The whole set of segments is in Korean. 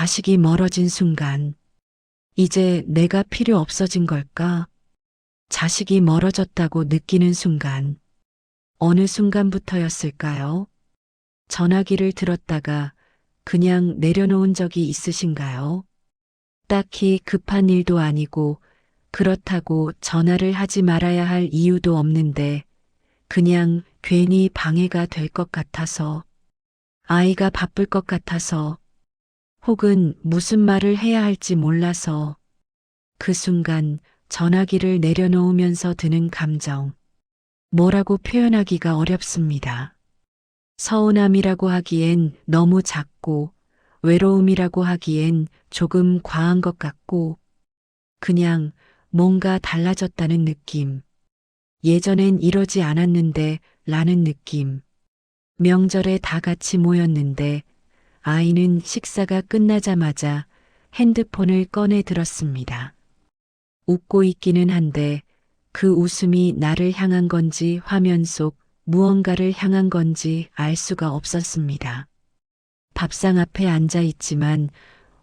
자식이 멀어진 순간, 이제 내가 필요 없어진 걸까? 자식이 멀어졌다고 느끼는 순간, 어느 순간부터였을까요? 전화기를 들었다가 그냥 내려놓은 적이 있으신가요? 딱히 급한 일도 아니고 그렇다고 전화를 하지 말아야 할 이유도 없는데 그냥 괜히 방해가 될 것 같아서, 아이가 바쁠 것 같아서, 혹은 무슨 말을 해야 할지 몰라서 그 순간 전화기를 내려놓으면서 드는 감정, 뭐라고 표현하기가 어렵습니다. 서운함이라고 하기엔 너무 작고, 외로움이라고 하기엔 조금 과한 것 같고, 그냥 뭔가 달라졌다는 느낌. 예전엔 이러지 않았는데 라는 느낌. 명절에 다 같이 모였는데 아이는 식사가 끝나자마자 핸드폰을 꺼내 들었습니다. 웃고 있기는 한데 그 웃음이 나를 향한 건지 화면 속 무언가를 향한 건지 알 수가 없었습니다. 밥상 앞에 앉아 있지만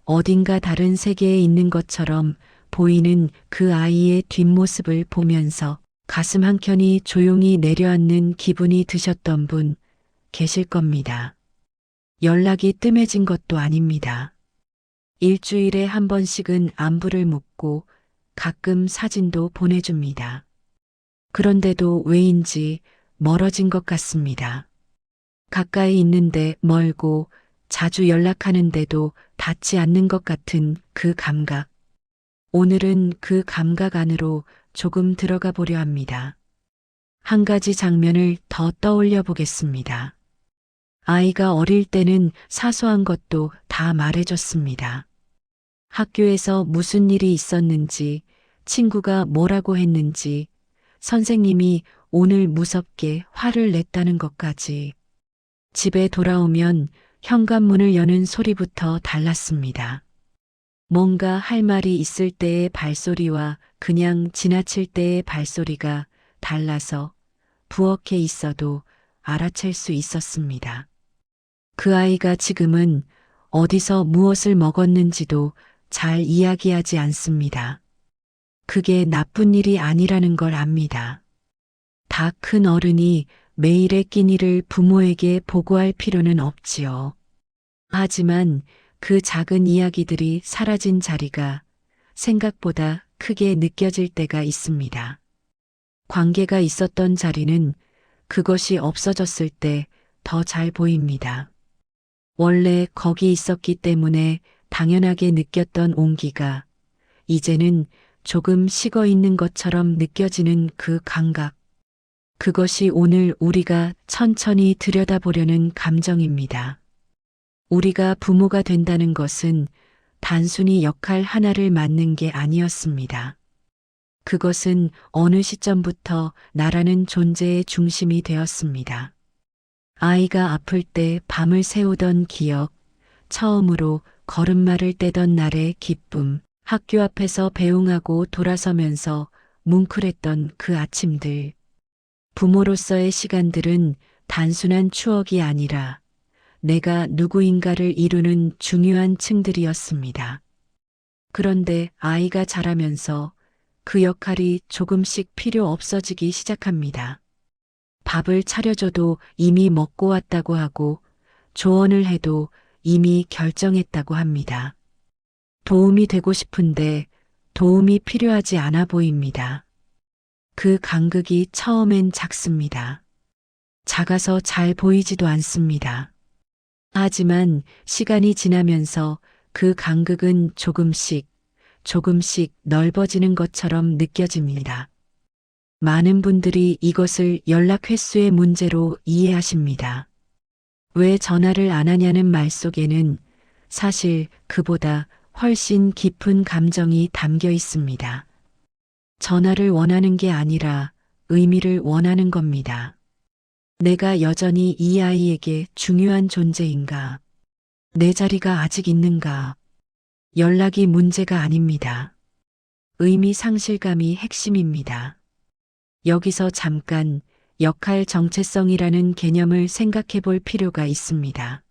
어딘가 다른 세계에 있는 것처럼 보이는 그 아이의 뒷모습을 보면서 가슴 한켠이 조용히 내려앉는 기분이 드셨던 분 계실 겁니다. 연락이 뜸해진 것도 아닙니다. 일주일에 한 번씩은 안부를 묻고 가끔 사진도 보내줍니다. 그런데도 왜인지 멀어진 것 같습니다. 가까이 있는데 멀고 자주 연락하는데도 닿지 않는 것 같은 그 감각. 오늘은 그 감각 안으로 조금 들어가 보려 합니다. 한 가지 장면을 더 떠올려 보겠습니다. 아이가 어릴 때는 사소한 것도 다 말해줬습니다. 학교에서 무슨 일이 있었는지, 친구가 뭐라고 했는지, 선생님이 오늘 무섭게 화를 냈다는 것까지. 집에 돌아오면 현관문을 여는 소리부터 달랐습니다. 뭔가 할 말이 있을 때의 발소리와 그냥 지나칠 때의 발소리가 달라서 부엌에 있어도 알아챌 수 있었습니다. 그 아이가 지금은 어디서 무엇을 먹었는지도 잘 이야기하지 않습니다. 그게 나쁜 일이 아니라는 걸 압니다. 다 큰 어른이 매일의 끼니를 부모에게 보고할 필요는 없지요. 하지만 그 작은 이야기들이 사라진 자리가 생각보다 크게 느껴질 때가 있습니다. 관계가 있었던 자리는 그것이 없어졌을 때 더 잘 보입니다. 원래 거기 있었기 때문에 당연하게 느꼈던 온기가 이제는 조금 식어 있는 것처럼 느껴지는 그 감각. 그것이 오늘 우리가 천천히 들여다보려는 감정입니다. 우리가 부모가 된다는 것은 단순히 역할 하나를 맡는 게 아니었습니다. 그것은 어느 시점부터 나라는 존재의 중심이 되었습니다. 아이가 아플 때 밤을 새우던 기억, 처음으로 걸음마를 떼던 날의 기쁨, 학교 앞에서 배웅하고 돌아서면서 뭉클했던 그 아침들. 부모로서의 시간들은 단순한 추억이 아니라 내가 누구인가를 이루는 중요한 층들이었습니다. 그런데 아이가 자라면서 그 역할이 조금씩 필요 없어지기 시작합니다. 밥을 차려줘도 이미 먹고 왔다고 하고 조언을 해도 이미 결정했다고 합니다. 도움이 되고 싶은데 도움이 필요하지 않아 보입니다. 그 간극이 처음엔 작습니다. 작아서 잘 보이지도 않습니다. 하지만 시간이 지나면서 그 간극은 조금씩 넓어지는 것처럼 느껴집니다. 많은 분들이 이것을 연락 횟수의 문제로 이해하십니다. 왜 전화를 안 하냐는 말 속에는 사실 그보다 훨씬 깊은 감정이 담겨 있습니다. 전화를 원하는 게 아니라 의미를 원하는 겁니다. 내가 여전히 이 아이에게 중요한 존재인가? 내 자리가 아직 있는가? 연락이 문제가 아닙니다. 의미 상실감이 핵심입니다. 여기서 잠깐 역할 정체성이라는 개념을 생각해 볼 필요가 있습니다.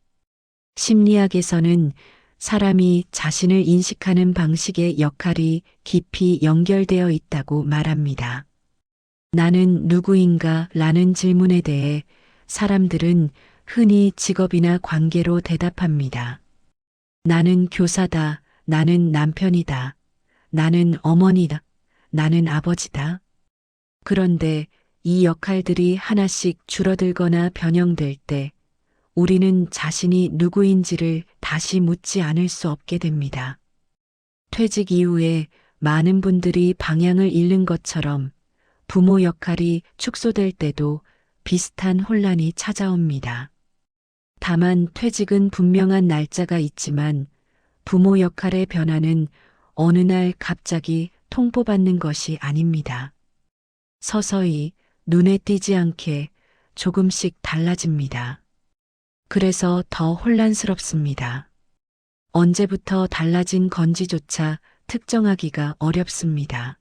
심리학에서는 사람이 자신을 인식하는 방식의 역할이 깊이 연결되어 있다고 말합니다. 나는 누구인가? 라는 질문에 대해 사람들은 흔히 직업이나 관계로 대답합니다. 나는 교사다. 나는 남편이다. 나는 어머니다. 나는 아버지다. 그런데 이 역할들이 하나씩 줄어들거나 변형될 때 우리는 자신이 누구인지를 다시 묻지 않을 수 없게 됩니다. 퇴직 이후에 많은 분들이 방향을 잃는 것처럼 부모 역할이 축소될 때도 비슷한 혼란이 찾아옵니다. 다만 퇴직은 분명한 날짜가 있지만 부모 역할의 변화는 어느 날 갑자기 통보받는 것이 아닙니다. 서서히 눈에 띄지 않게 조금씩 달라집니다. 그래서 더 혼란스럽습니다. 언제부터 달라진 건지조차 특정하기가 어렵습니다.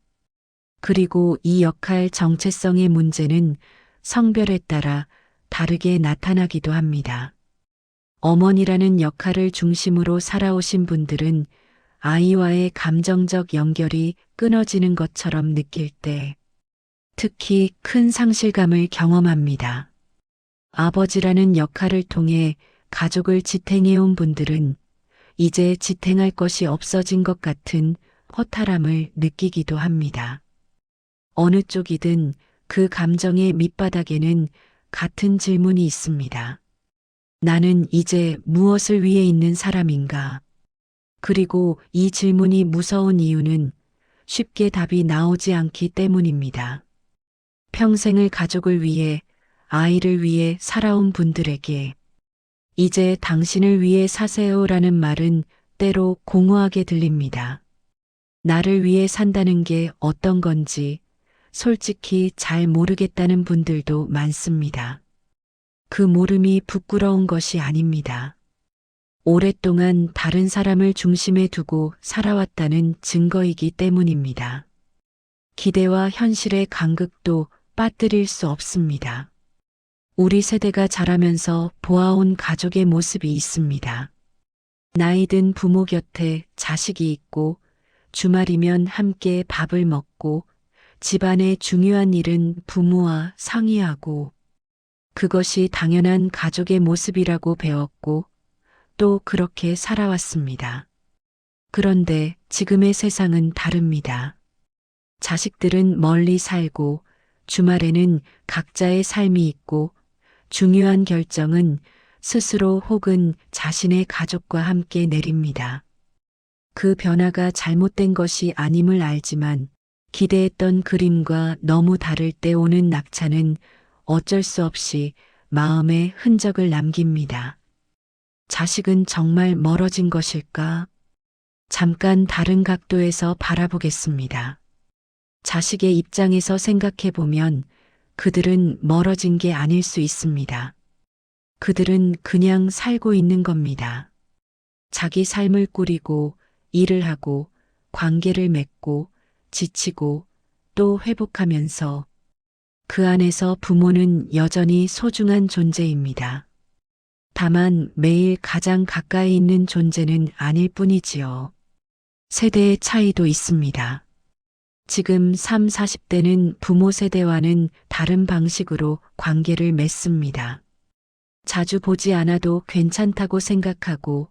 그리고 이 역할 정체성의 문제는 성별에 따라 다르게 나타나기도 합니다. 어머니라는 역할을 중심으로 살아오신 분들은 아이와의 감정적 연결이 끊어지는 것처럼 느낄 때 특히 큰 상실감을 경험합니다. 아버지라는 역할을 통해 가족을 지탱해온 분들은 이제 지탱할 것이 없어진 것 같은 허탈함을 느끼기도 합니다. 어느 쪽이든 그 감정의 밑바닥에는 같은 질문이 있습니다. 나는 이제 무엇을 위해 있는 사람인가? 그리고 이 질문이 무서운 이유는 쉽게 답이 나오지 않기 때문입니다. 평생을 가족을 위해, 아이를 위해 살아온 분들에게 이제 당신을 위해 사세요라는 말은 때로 공허하게 들립니다. 나를 위해 산다는 게 어떤 건지 솔직히 잘 모르겠다는 분들도 많습니다. 그 모름이 부끄러운 것이 아닙니다. 오랫동안 다른 사람을 중심에 두고 살아왔다는 증거이기 때문입니다. 기대와 현실의 간극도 빠뜨릴 수 없습니다. 우리 세대가 자라면서 보아온 가족의 모습이 있습니다. 나이 든 부모 곁에 자식이 있고 주말이면 함께 밥을 먹고 집안의 중요한 일은 부모와 상의하고 그것이 당연한 가족의 모습이라고 배웠고 또 그렇게 살아왔습니다. 그런데 지금의 세상은 다릅니다. 자식들은 멀리 살고 주말에는 각자의 삶이 있고 중요한 결정은 스스로 혹은 자신의 가족과 함께 내립니다. 그 변화가 잘못된 것이 아님을 알지만 기대했던 그림과 너무 다를 때 오는 낙차는 어쩔 수 없이 마음에 흔적을 남깁니다. 자식은 정말 멀어진 것일까? 잠깐 다른 각도에서 바라보겠습니다. 자식의 입장에서 생각해 보면 그들은 멀어진 게 아닐 수 있습니다. 그들은 그냥 살고 있는 겁니다. 자기 삶을 꾸리고 일을 하고 관계를 맺고 지치고 또 회복하면서 그 안에서 부모는 여전히 소중한 존재입니다. 다만 매일 가장 가까이 있는 존재는 아닐 뿐이지요. 세대의 차이도 있습니다. 지금 3, 40대는 부모 세대와는 다른 방식으로 관계를 맺습니다. 자주 보지 않아도 괜찮다고 생각하고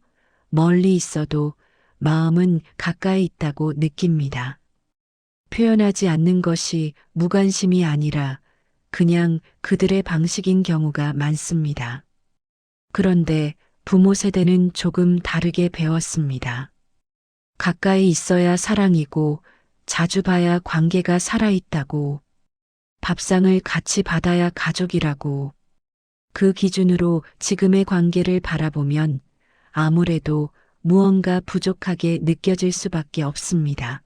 멀리 있어도 마음은 가까이 있다고 느낍니다. 표현하지 않는 것이 무관심이 아니라 그냥 그들의 방식인 경우가 많습니다. 그런데 부모 세대는 조금 다르게 배웠습니다. 가까이 있어야 사랑이고 자주 봐야 관계가 살아있다고, 밥상을 같이 받아야 가족이라고. 그 기준으로 지금의 관계를 바라보면 아무래도 무언가 부족하게 느껴질 수밖에 없습니다.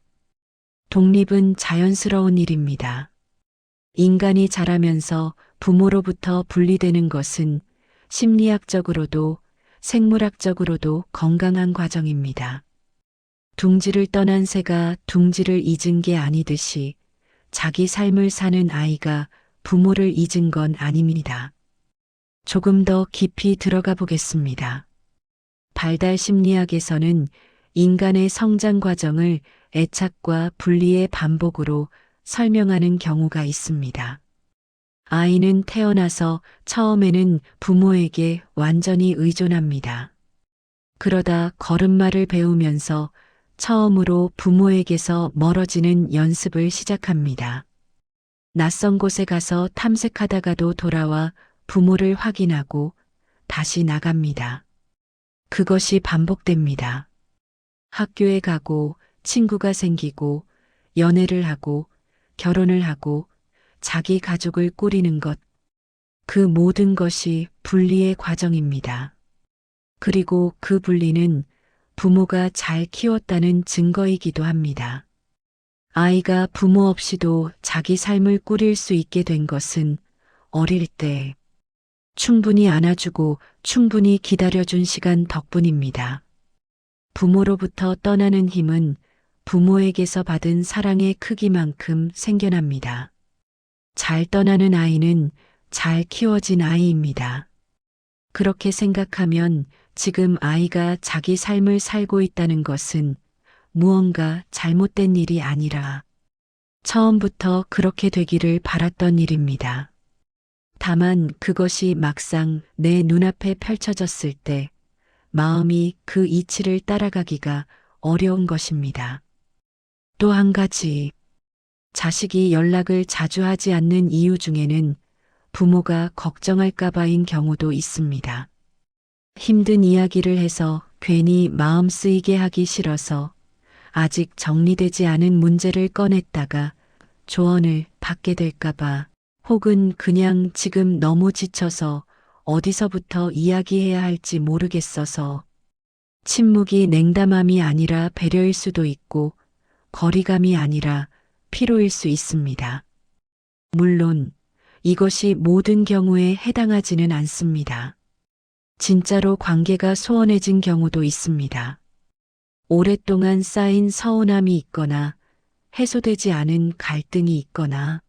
독립은 자연스러운 일입니다. 인간이 자라면서 부모로부터 분리되는 것은 심리학적으로도 생물학적으로도 건강한 과정입니다. 둥지를 떠난 새가 둥지를 잊은 게 아니듯이 자기 삶을 사는 아이가 부모를 잊은 건 아닙니다. 조금 더 깊이 들어가 보겠습니다. 발달 심리학에서는 인간의 성장 과정을 애착과 분리의 반복으로 설명하는 경우가 있습니다. 아이는 태어나서 처음에는 부모에게 완전히 의존합니다. 그러다 걸음마를 배우면서 처음으로 부모에게서 멀어지는 연습을 시작합니다. 낯선 곳에 가서 탐색하다가도 돌아와 부모를 확인하고 다시 나갑니다. 그것이 반복됩니다. 학교에 가고 친구가 생기고 연애를 하고 결혼을 하고 자기 가족을 꾸리는 것, 그 모든 것이 분리의 과정입니다. 그리고 그 분리는 부모가 잘 키웠다는 증거이기도 합니다. 아이가 부모 없이도 자기 삶을 꾸릴 수 있게 된 것은 어릴 때 충분히 안아주고 충분히 기다려준 시간 덕분입니다. 부모로부터 떠나는 힘은 부모에게서 받은 사랑의 크기만큼 생겨납니다. 잘 떠나는 아이는 잘 키워진 아이입니다. 그렇게 생각하면 지금 아이가 자기 삶을 살고 있다는 것은 무언가 잘못된 일이 아니라 처음부터 그렇게 되기를 바랐던 일입니다. 다만 그것이 막상 내 눈앞에 펼쳐졌을 때 마음이 그 이치를 따라가기가 어려운 것입니다. 또 한 가지, 자식이 연락을 자주 하지 않는 이유 중에는 부모가 걱정할까봐인 경우도 있습니다. 힘든 이야기를 해서 괜히 마음 쓰이게 하기 싫어서 아직 정리되지 않은 문제를 꺼냈다가 조언을 받게 될까봐, 혹은 그냥 지금 너무 지쳐서 어디서부터 이야기해야 할지 모르겠어서, 침묵이 냉담함이 아니라 배려일 수도 있고 거리감이 아니라 피로일 수 있습니다. 물론 이것이 모든 경우에 해당하지는 않습니다. 진짜로 관계가 소원해진 경우도 있습니다. 오랫동안 쌓인 서운함이 있거나 해소되지 않은 갈등이 있거나,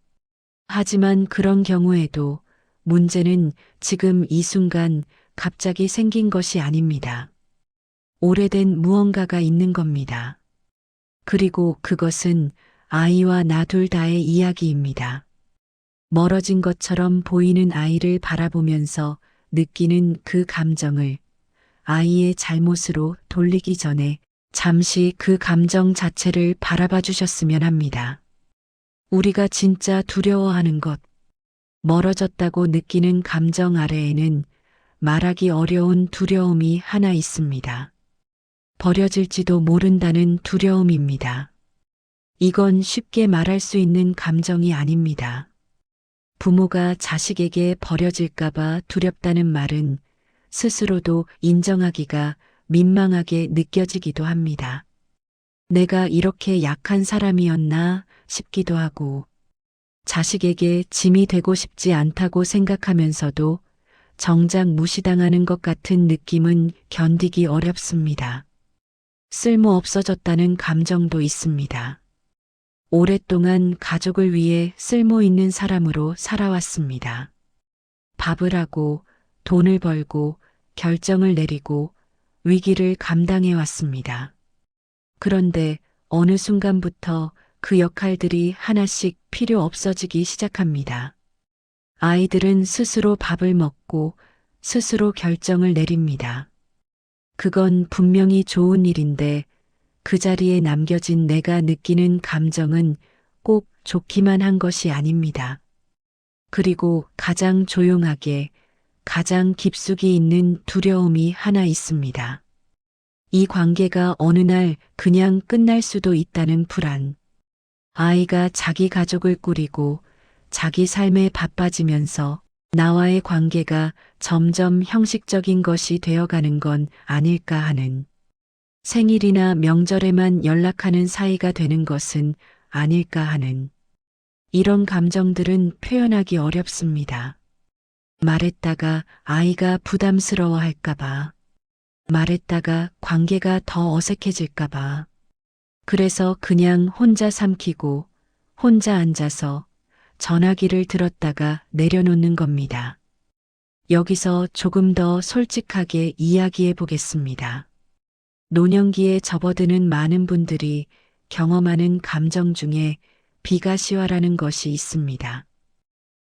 하지만 그런 경우에도 문제는 지금 이 순간 갑자기 생긴 것이 아닙니다. 오래된 무언가가 있는 겁니다. 그리고 그것은 아이와 나 둘 다의 이야기입니다. 멀어진 것처럼 보이는 아이를 바라보면서 느끼는 그 감정을 아이의 잘못으로 돌리기 전에 잠시 그 감정 자체를 바라봐 주셨으면 합니다. 우리가 진짜 두려워하는 것, 멀어졌다고 느끼는 감정 아래에는 말하기 어려운 두려움이 하나 있습니다. 버려질지도 모른다는 두려움입니다. 이건 쉽게 말할 수 있는 감정이 아닙니다. 부모가 자식에게 버려질까봐 두렵다는 말은 스스로도 인정하기가 민망하게 느껴지기도 합니다. 내가 이렇게 약한 사람이었나 싶기도 하고, 자식에게 짐이 되고 싶지 않다고 생각하면서도 정작 무시당하는 것 같은 느낌은 견디기 어렵습니다. 쓸모 없어졌다는 감정도 있습니다. 오랫동안 가족을 위해 쓸모 있는 사람으로 살아왔습니다. 밥을 하고 돈을 벌고 결정을 내리고 위기를 감당해 왔습니다. 그런데 어느 순간부터 그 역할들이 하나씩 필요 없어지기 시작합니다. 아이들은 스스로 밥을 먹고 스스로 결정을 내립니다. 그건 분명히 좋은 일인데 그 자리에 남겨진 내가 느끼는 감정은 꼭 좋기만 한 것이 아닙니다. 그리고 가장 조용하게, 가장 깊숙이 있는 두려움이 하나 있습니다. 이 관계가 어느 날 그냥 끝날 수도 있다는 불안. 아이가 자기 가족을 꾸리고 자기 삶에 바빠지면서 나와의 관계가 점점 형식적인 것이 되어가는 건 아닐까 하는, 생일이나 명절에만 연락하는 사이가 되는 것은 아닐까 하는, 이런 감정들은 표현하기 어렵습니다. 말했다가 아이가 부담스러워 할까봐, 말했다가 관계가 더 어색해질까봐, 그래서 그냥 혼자 삼키고 혼자 앉아서 전화기를 들었다가 내려놓는 겁니다. 여기서 조금 더 솔직하게 이야기해 보겠습니다. 노년기에 접어드는 많은 분들이 경험하는 감정 중에 비가시화라는 것이 있습니다.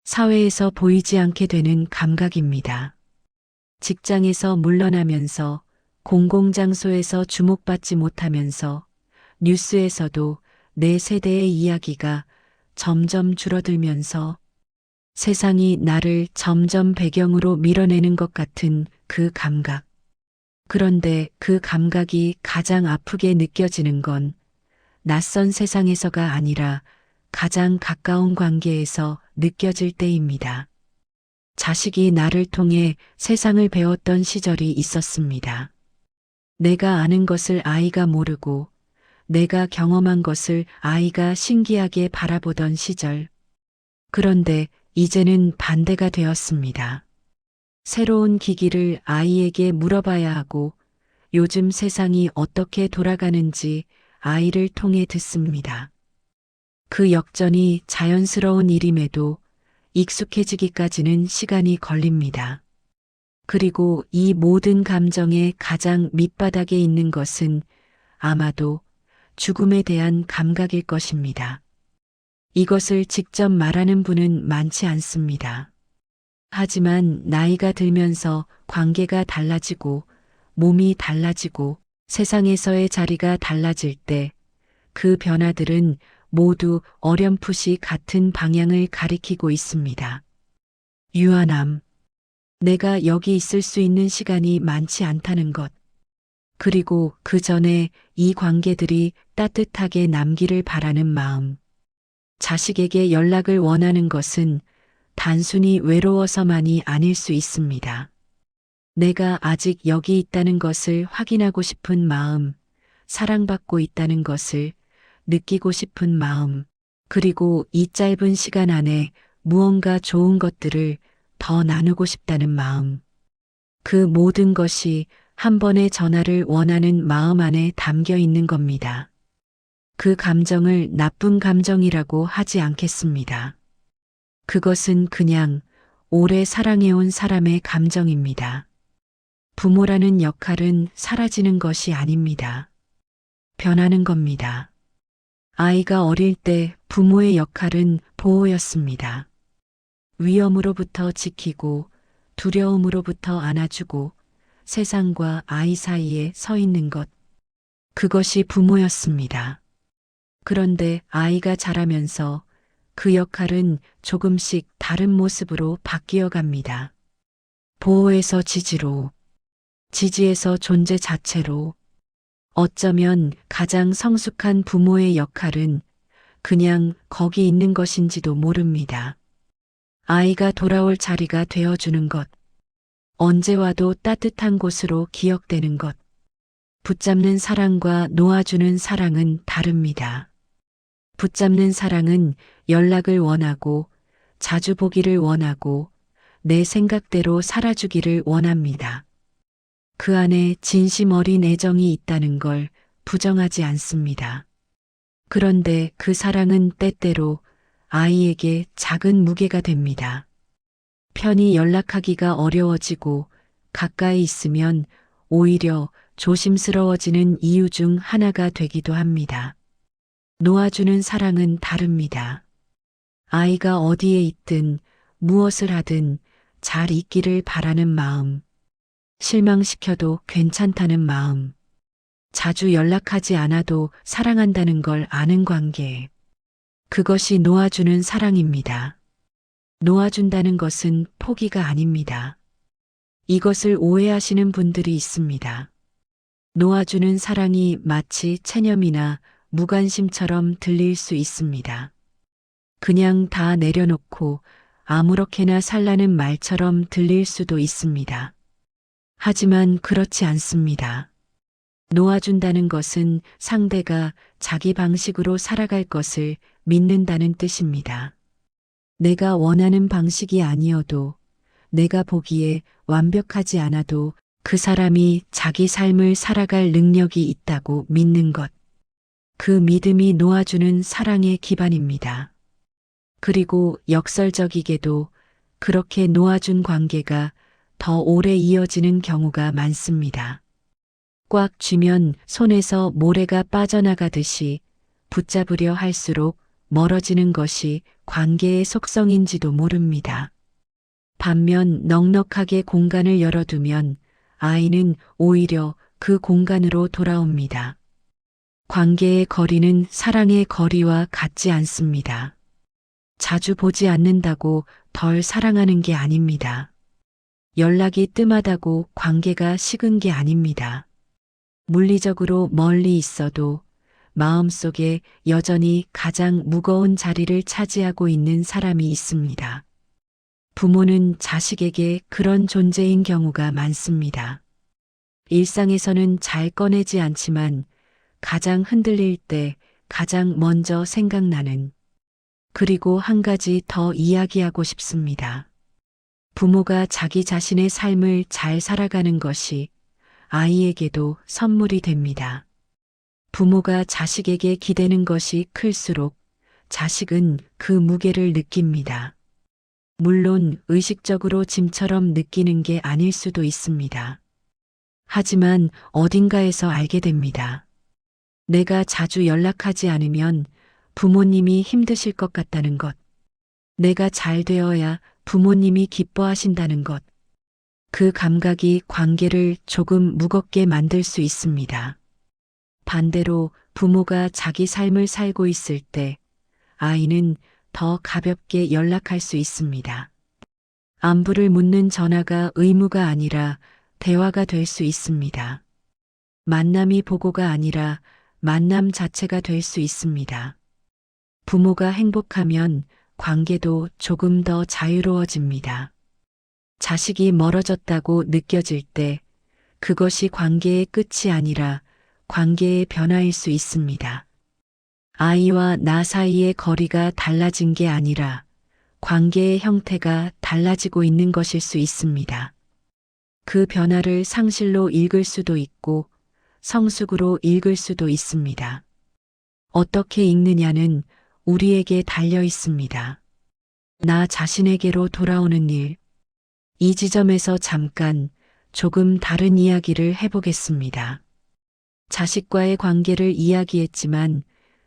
사회에서 보이지 않게 되는 감각입니다. 직장에서 물러나면서, 공공장소에서 주목받지 못하면서, 뉴스에서도 내 세대의 이야기가 점점 줄어들면서 세상이 나를 점점 배경으로 밀어내는 것 같은 그 감각. 그런데 그 감각이 가장 아프게 느껴지는 건 낯선 세상에서가 아니라 가장 가까운 관계에서 느껴질 때입니다. 자식이 나를 통해 세상을 배웠던 시절이 있었습니다. 내가 아는 것을 아이가 모르고 내가 경험한 것을 아이가 신기하게 바라보던 시절. 그런데 이제는 반대가 되었습니다. 새로운 기기를 아이에게 물어봐야 하고 요즘 세상이 어떻게 돌아가는지 아이를 통해 듣습니다. 그 역전이 자연스러운 일임에도 익숙해지기까지는 시간이 걸립니다. 그리고 이 모든 감정의 가장 밑바닥에 있는 것은 아마도 죽음에 대한 감각일 것입니다. 이것을 직접 말하는 분은 많지 않습니다. 하지만 나이가 들면서 관계가 달라지고 몸이 달라지고 세상에서의 자리가 달라질 때 그 변화들은 모두 어렴풋이 같은 방향을 가리키고 있습니다. 유한함. 내가 여기 있을 수 있는 시간이 많지 않다는 것. 그리고 그 전에 이 관계들이 따뜻하게 남기를 바라는 마음. 자식에게 연락을 원하는 것은 단순히 외로워서만이 아닐 수 있습니다. 내가 아직 여기 있다는 것을 확인하고 싶은 마음, 사랑받고 있다는 것을 느끼고 싶은 마음, 그리고 이 짧은 시간 안에 무언가 좋은 것들을 더 나누고 싶다는 마음. 그 모든 것이 한 번의 전화를 원하는 마음 안에 담겨 있는 겁니다. 그 감정을 나쁜 감정이라고 하지 않겠습니다. 그것은 그냥 오래 사랑해온 사람의 감정입니다. 부모라는 역할은 사라지는 것이 아닙니다. 변하는 겁니다. 아이가 어릴 때 부모의 역할은 보호였습니다. 위험으로부터 지키고 두려움으로부터 안아주고 세상과 아이 사이에 서 있는 것. 그것이 부모였습니다. 그런데 아이가 자라면서 그 역할은 조금씩 다른 모습으로 바뀌어 갑니다. 보호에서 지지로, 지지에서 존재 자체로. 어쩌면 가장 성숙한 부모의 역할은 그냥 거기 있는 것인지도 모릅니다. 아이가 돌아올 자리가 되어주는 것. 언제 와도 따뜻한 곳으로 기억되는 것. 붙잡는 사랑과 놓아주는 사랑은 다릅니다. 붙잡는 사랑은 연락을 원하고 자주 보기를 원하고 내 생각대로 살아주기를 원합니다. 그 안에 진심 어린 애정이 있다는 걸 부정하지 않습니다. 그런데 그 사랑은 때때로 아이에게 작은 무게가 됩니다. 편히 연락하기가 어려워지고 가까이 있으면 오히려 조심스러워지는 이유 중 하나가 되기도 합니다. 놓아주는 사랑은 다릅니다. 아이가 어디에 있든 무엇을 하든 잘 있기를 바라는 마음. 실망시켜도 괜찮다는 마음. 자주 연락하지 않아도 사랑한다는 걸 아는 관계. 그것이 놓아주는 사랑입니다. 놓아준다는 것은 포기가 아닙니다. 이것을 오해하시는 분들이 있습니다. 놓아주는 사랑이 마치 체념이나 무관심처럼 들릴 수 있습니다. 그냥 다 내려놓고 아무렇게나 살라는 말처럼 들릴 수도 있습니다. 하지만 그렇지 않습니다. 놓아준다는 것은 상대가 자기 방식으로 살아갈 것을 믿는다는 뜻입니다. 내가 원하는 방식이 아니어도 내가 보기에 완벽하지 않아도 그 사람이 자기 삶을 살아갈 능력이 있다고 믿는 것. 그 믿음이 놓아주는 사랑의 기반입니다. 그리고 역설적이게도 그렇게 놓아준 관계가 더 오래 이어지는 경우가 많습니다. 꽉 쥐면 손에서 모래가 빠져나가듯이 붙잡으려 할수록 멀어지는 것이 관계의 속성인지도 모릅니다. 반면 넉넉하게 공간을 열어두면 아이는 오히려 그 공간으로 돌아옵니다. 관계의 거리는 사랑의 거리와 같지 않습니다. 자주 보지 않는다고 덜 사랑하는 게 아닙니다. 연락이 뜸하다고 관계가 식은 게 아닙니다. 물리적으로 멀리 있어도 마음속에 여전히 가장 무거운 자리를 차지하고 있는 사람이 있습니다. 부모는 자식에게 그런 존재인 경우가 많습니다. 일상에서는 잘 꺼내지 않지만 가장 흔들릴 때 가장 먼저 생각나는, 그리고 한 가지 더 이야기하고 싶습니다. 부모가 자기 자신의 삶을 잘 살아가는 것이 아이에게도 선물이 됩니다. 부모가 자식에게 기대는 것이 클수록 자식은 그 무게를 느낍니다. 물론 의식적으로 짐처럼 느끼는 게 아닐 수도 있습니다. 하지만 어딘가에서 알게 됩니다. 내가 자주 연락하지 않으면 부모님이 힘드실 것 같다는 것. 내가 잘 되어야 부모님이 기뻐하신다는 것. 그 감각이 관계를 조금 무겁게 만들 수 있습니다. 반대로 부모가 자기 삶을 살고 있을 때 아이는 더 가볍게 연락할 수 있습니다. 안부를 묻는 전화가 의무가 아니라 대화가 될 수 있습니다. 만남이 보고가 아니라 만남 자체가 될 수 있습니다. 부모가 행복하면 관계도 조금 더 자유로워집니다. 자식이 멀어졌다고 느껴질 때 그것이 관계의 끝이 아니라 관계의 변화일 수 있습니다. 아이와 나 사이의 거리가 달라진 게 아니라 관계의 형태가 달라지고 있는 것일 수 있습니다. 그 변화를 상실로 읽을 수도 있고 성숙으로 읽을 수도 있습니다. 어떻게 읽느냐는 우리에게 달려 있습니다. 나 자신에게로 돌아오는 일. 이 지점에서 잠깐 조금 다른 이야기를 해보겠습니다. 자식과의 관계를 이야기했지만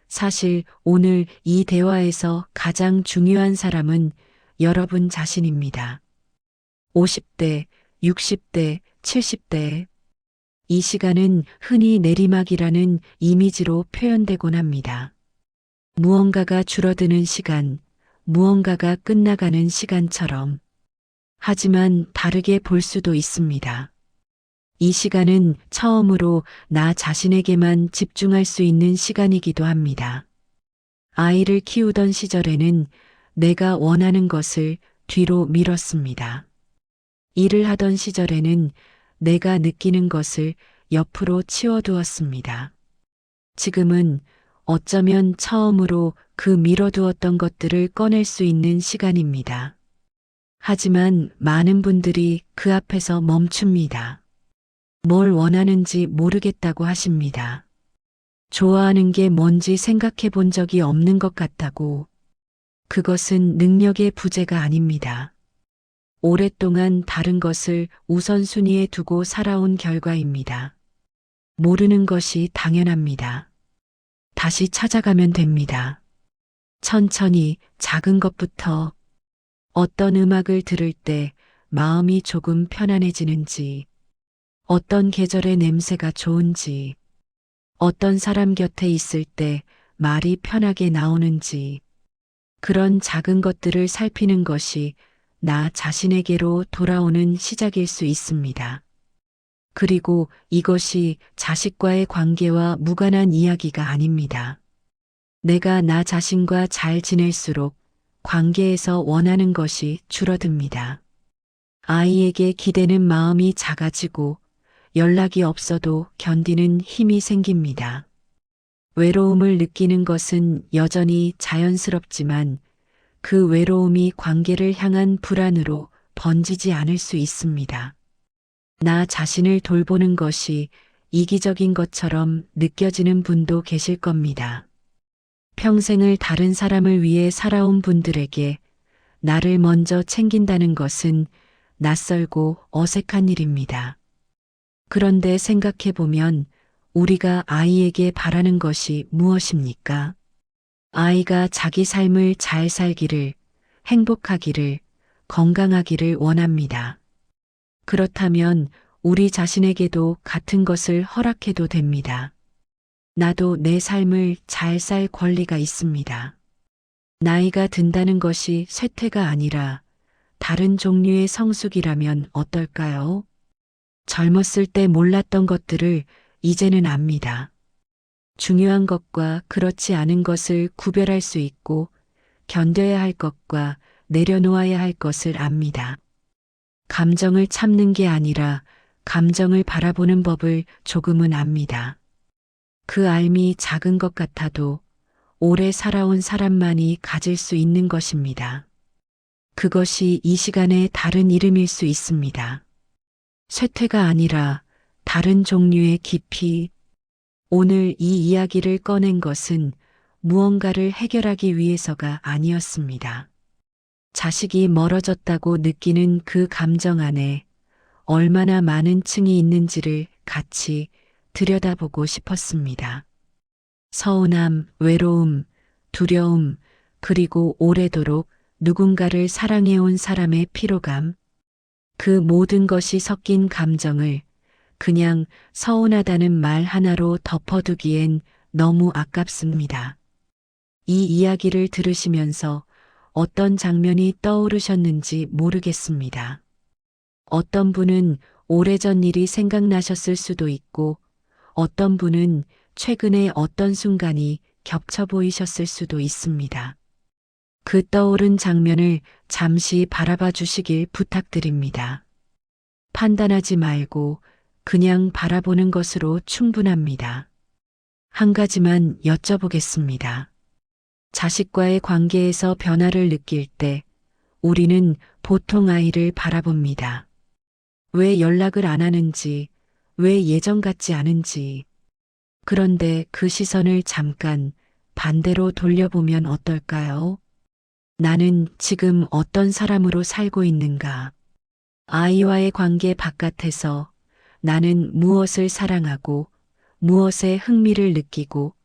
사실 오늘 이 대화에서 가장 중요한 사람은 여러분 자신입니다. 50대, 60대, 70대. 이 시간은 흔히 내리막이라는 이미지로 표현되곤 합니다. 무언가가 줄어드는 시간, 무언가가 끝나가는 시간처럼. 하지만 다르게 볼 수도 있습니다. 이 시간은 처음으로 나 자신에게만 집중할 수 있는 시간이기도 합니다. 아이를 키우던 시절에는 내가 원하는 것을 뒤로 미뤘습니다. 일을 하던 시절에는 내가 느끼는 것을 옆으로 치워두었습니다. 지금은 어쩌면 처음으로 그 미뤄두었던 것들을 꺼낼 수 있는 시간입니다. 하지만 많은 분들이 그 앞에서 멈춥니다. 뭘 원하는지 모르겠다고 하십니다. 좋아하는 게 뭔지 생각해 본 적이 없는 것 같다고. 그것은 능력의 부재가 아닙니다. 오랫동안 다른 것을 우선순위에 두고 살아온 결과입니다. 모르는 것이 당연합니다. 다시 찾아가면 됩니다. 천천히 작은 것부터. 어떤 음악을 들을 때 마음이 조금 편안해지는지, 어떤 계절의 냄새가 좋은지, 어떤 사람 곁에 있을 때 말이 편하게 나오는지, 그런 작은 것들을 살피는 것이 나 자신에게로 돌아오는 시작일 수 있습니다. 그리고 이것이 자식과의 관계와 무관한 이야기가 아닙니다. 내가 나 자신과 잘 지낼수록 관계에서 원하는 것이 줄어듭니다. 아이에게 기대는 마음이 작아지고 연락이 없어도 견디는 힘이 생깁니다. 외로움을 느끼는 것은 여전히 자연스럽지만 그 외로움이 관계를 향한 불안으로 번지지 않을 수 있습니다. 나 자신을 돌보는 것이 이기적인 것처럼 느껴지는 분도 계실 겁니다. 평생을 다른 사람을 위해 살아온 분들에게 나를 먼저 챙긴다는 것은 낯설고 어색한 일입니다. 그런데 생각해보면 우리가 아이에게 바라는 것이 무엇입니까? 아이가 자기 삶을 잘 살기를, 행복하기를, 건강하기를 원합니다. 그렇다면 우리 자신에게도 같은 것을 허락해도 됩니다. 나도 내 삶을 잘 살 권리가 있습니다. 나이가 든다는 것이 쇠퇴가 아니라 다른 종류의 성숙이라면 어떨까요? 젊었을 때 몰랐던 것들을 이제는 압니다. 중요한 것과 그렇지 않은 것을 구별할 수 있고 견뎌야 할 것과 내려놓아야 할 것을 압니다. 감정을 참는 게 아니라 감정을 바라보는 법을 조금은 압니다. 그 알미 작은 것 같아도 오래 살아온 사람만이 가질 수 있는 것입니다. 그것이 이 시간의 다른 이름일 수 있습니다. 쇠퇴가 아니라 다른 종류의 깊이. 오늘 이 이야기를 꺼낸 것은 무언가를 해결하기 위해서가 아니었습니다. 자식이 멀어졌다고 느끼는 그 감정 안에 얼마나 많은 층이 있는지를 같이 들여다보고 싶었습니다. 서운함, 외로움, 두려움, 그리고 오래도록 누군가를 사랑해온 사람의 피로감, 그 모든 것이 섞인 감정을 그냥 서운하다는 말 하나로 덮어두기엔 너무 아깝습니다. 이 이야기를 들으시면서 어떤 장면이 떠오르셨는지 모르겠습니다. 어떤 분은 오래전 일이 생각나셨을 수도 있고, 어떤 분은 최근에 어떤 순간이 겹쳐 보이셨을 수도 있습니다. 그 떠오른 장면을 잠시 바라봐 주시길 부탁드립니다. 판단하지 말고 그냥 바라보는 것으로 충분합니다. 한 가지만 여쭤보겠습니다. 자식과의 관계에서 변화를 느낄 때 우리는 보통 아이를 바라봅니다. 왜 연락을 안 하는지, 왜 예전 같지 않은지. 그런데 그 시선을 잠깐 반대로 돌려보면 어떨까요? 나는 지금 어떤 사람으로 살고 있는가? 아이와의 관계 바깥에서 나는 무엇을 사랑하고 무엇에 흥미를 느끼고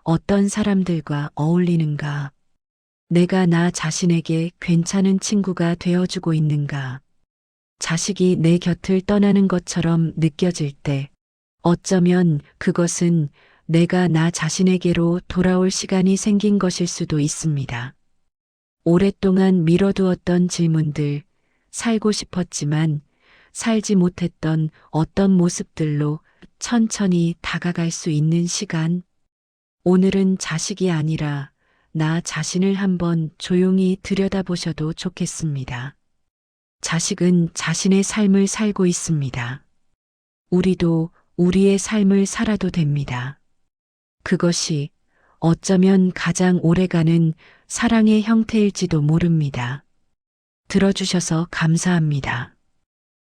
어떤 사람들과 어울리는가? 내가 나 자신에게 괜찮은 친구가 되어주고 있는가? 자식이 내 곁을 떠나는 것처럼 느껴질 때 어쩌면 그것은 내가 나 자신에게로 돌아올 시간이 생긴 것일 수도 있습니다. 오랫동안 미뤄두었던 질문들, 살고 싶었지만 살지 못했던 어떤 모습들로 천천히 다가갈 수 있는 시간. 오늘은 자식이 아니라 나 자신을 한번 조용히 들여다보셔도 좋겠습니다. 자식은 자신의 삶을 살고 있습니다. 우리도 우리의 삶을 살아도 됩니다. 그것이 어쩌면 가장 오래가는 사랑의 형태일지도 모릅니다. 들어주셔서 감사합니다.